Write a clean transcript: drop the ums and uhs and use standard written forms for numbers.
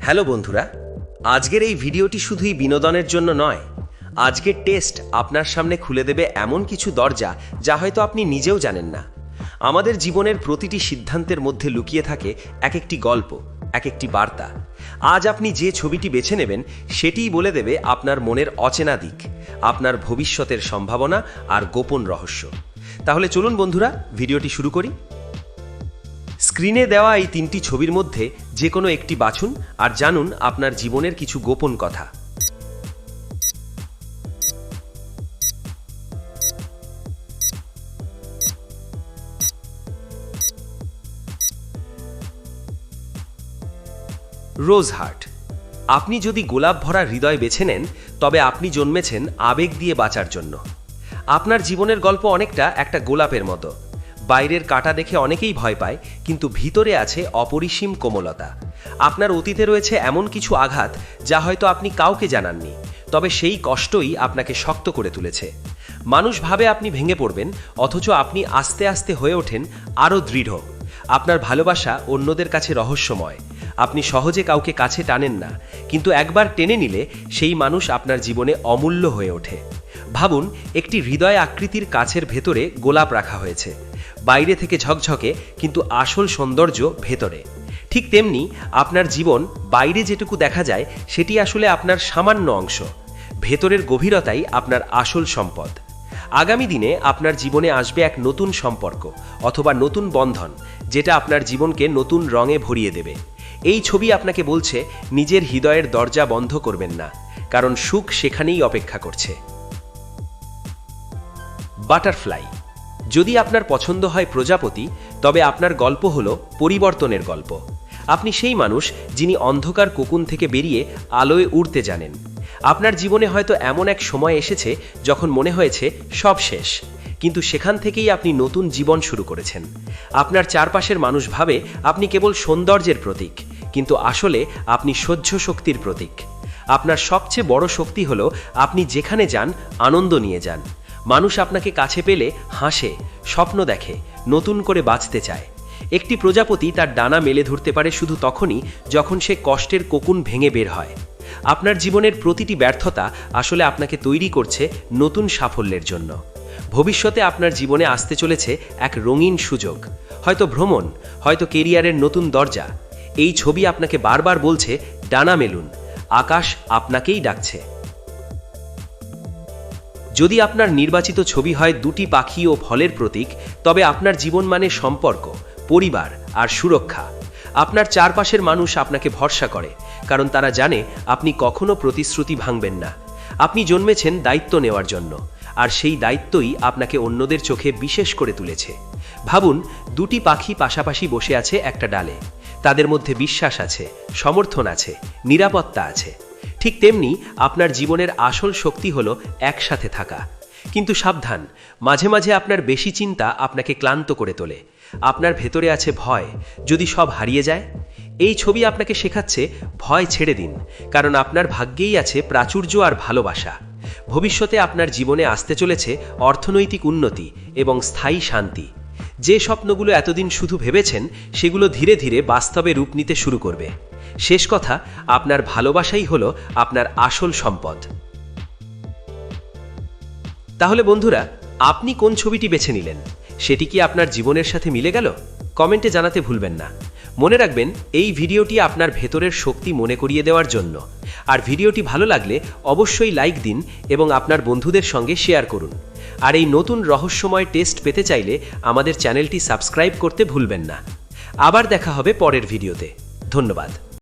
Hello বন্ধুরা, আজকের এই ভিডিওটি শুধুই বিনোদনের জন্য নয়। আজকের টেস্ট আপনার সামনে খুলে দেবে এমন কিছু দরজা যা হয়তো আপনি নিজেও জানেন না। আমাদের জীবনের প্রতিটি সিদ্ধান্তের মধ্যে লুকিয়ে থাকে এক একটি গল্প, এক একটি বার্তা। আজ আপনি যে ছবিটি বেছে নেবেন সেটিই বলে দেবে আপনার মনের অচেনা দিক, আপনার ভবিষ্যতের সম্ভাবনা আর গোপন রহস্য। তাহলে চলুন বন্ধুরা, ভিডিওটি শুরু করি। স্ক্রিনে দেওয়া এই তিনটি ছবির মধ্যে যে কোনো একটি বাছুন আর জানুন আপনার জীবনের কিছু গোপন কথা। রোজ হার্ট। আপনি যদি গোলাপ ভরা হৃদয় বেছে নেন, তবে আপনি জন্মেছেন আবেগ দিয়ে বাঁচার জন্য। আপনার জীবনের গল্প অনেকটা একটা গোলাপের মতো। বাইরের কাঁটা দেখে অনেকেই ভয় পায়, কিন্তু ভিতরে আছে অপরিসীম কোমলতা। আপনার অতীতে রয়েছে এমন কিছু আঘাত যা হয়তো আপনি কাউকে জানাননি, তবে সেই কষ্টই আপনাকে শক্ত করে তুলেছে। মানুষ ভাবে আপনি ভেঙে পড়বেন, অথচ আপনি আস্তে আস্তে হয়ে ওঠেন আরও দৃঢ়। আপনার ভালোবাসা অন্যদের কাছে রহস্যময়। আপনি সহজে কাউকে কাছে টানেন না, কিন্তু একবার টেনে নিলে সেই মানুষ আপনার জীবনে অমূল্য হয়ে ওঠে। ভাবুন, একটি হৃদয় আকৃতির কাছের ভেতরে গোলাপ রাখা হয়েছে। বাইরে থেকে ঝকঝকে, কিন্তু আসল সৌন্দর্য ভেতরে। ঠিক তেমনি আপনার জীবন বাইরে যেটুকু দেখা যায় সেটি আসলে আপনার সামান্য অংশ। ভেতরের গভীরতাই আপনার আসল সম্পদ। আগামী দিনে আপনার জীবনে আসবে এক নতুন সম্পর্ক অথবা নতুন বন্ধন, যেটা আপনার জীবনকে নতুন রঙে ভরিয়ে দেবে। এই ছবি আপনাকে বলছে, নিজের হৃদয়ের দরজা বন্ধ করবেন না, কারণ সুখ সেখানেই অপেক্ষা করছে। বাটারফ্লাই। যদি আপনার পছন্দ হয় প্রজাপতি, তবে আপনার গল্প হলো পরিবর্তনের গল্প। আপনি সেই মানুষ যিনি অন্ধকার কোকুন থেকে বেরিয়ে আলোয় উড়তে জানেন। আপনার জীবনে হয়তো এমন এক সময় এসেছে যখন মনে হয়েছে সব শেষ, কিন্তু সেখান থেকেই আপনি নতুন জীবন শুরু করেছেন। আপনার চারপাশের মানুষ ভাবে আপনি কেবল সৌন্দর্যের প্রতীক, কিন্তু আসলে আপনি সহ্য শক্তির প্রতীক। আপনার সবচেয়ে বড় শক্তি হলো আপনি যেখানে যান আনন্দ নিয়ে যান। মানুষ আপনাকে কাছে পেলে হাসে, স্বপ্ন দেখে, নতুন করে বাঁচতে চায়। একটি প্রজাপতি তার ডানা মেলে ধরতে পারে শুধু তখনই যখন সে কষ্টের কোকুন ভেঙে বের হয়। আপনার জীবনের প্রতিটি ব্যর্থতা আসলে আপনাকে তৈরি করছে নতুন সাফল্যের জন্য। ভবিষ্যতে আপনার জীবনে আসতে চলেছে এক রঙিন সুযোগ, হয়তো ভ্রমণ, হয়তো কেরিয়ারের নতুন দরজা। এই ছবি আপনাকে বারবার বলছে, ডানা মেলুন, আকাশ আপনাকেই ডাকছে। যদি আপনার নির্বাচিত ছবি হয় দুটি পাখি ও ফলের প্রতীক, তবে আপনার জীবন মানে সম্পর্ক, পরিবার আর সুরক্ষা। আপনার চারপাশের মানুষ আপনাকে ভরসা করে, কারণ তারা জানে আপনি কখনো প্রতিশ্রুতি ভাঙবেন না। আপনি জন্মেছেন দায়িত্ব নেওয়ার জন্য, আর সেই দায়িত্বই আপনাকে অন্যদের চোখে বিশেষ করে তুলেছে। ভাবুন, দুটি পাখি পাশাপাশি বসে আছে একটা ডালে। তাদের মধ্যে বিশ্বাস আছে, সমর্থন আছে, নিরাপত্তা আছে। ঠিক তেমনি আপনার জীবনের আসল শক্তি হলো একসাথে থাকা। কিন্তু সাবধান, মাঝে মাঝে আপনার বেশি চিন্তা আপনাকে ক্লান্ত করে তোলে। আপনার ভেতরে আছে ভয়, যদি সব হারিয়ে যায়। এই ছবি আপনাকে শেখাচ্ছে, ভয় ছেড়ে দিন, কারণ আপনার ভাগ্যেই আছে প্রাচুর্য আর ভালোবাসা। ভবিষ্যতে আপনার জীবনে আসতে চলেছে অর্থনৈতিক উন্নতি এবং স্থায়ী শান্তি। যে স্বপ্নগুলো এতদিন শুধু ভেবেছেন, সেগুলো ধীরে ধীরে বাস্তবে রূপ নিতে শুরু করবে। শেষ কথা, আপনার ভালোবাসাই হলো আপনার আসল সম্পদ। তাহলে বন্ধুরা, আপনি কোন ছবিটি বেছে নিলেন? সেটি কি আপনার জীবনের সাথে মিলে গেল? কমেন্টে জানাতে ভুলবেন না। মনে রাখবেন, এই ভিডিওটি আপনার ভেতরের শক্তি মনে করিয়ে দেওয়ার জন্য। আর ভিডিওটি ভালো লাগলে অবশ্যই লাইক দিন এবং আপনার বন্ধুদের সঙ্গে শেয়ার করুন। আর এই নতুন রহস্যময় টেস্ট পেতে চাইলে আমাদের চ্যানেলটি সাবস্ক্রাইব করতে ভুলবেন না। আবার দেখা হবে পরের ভিডিওতে। ধন্যবাদ।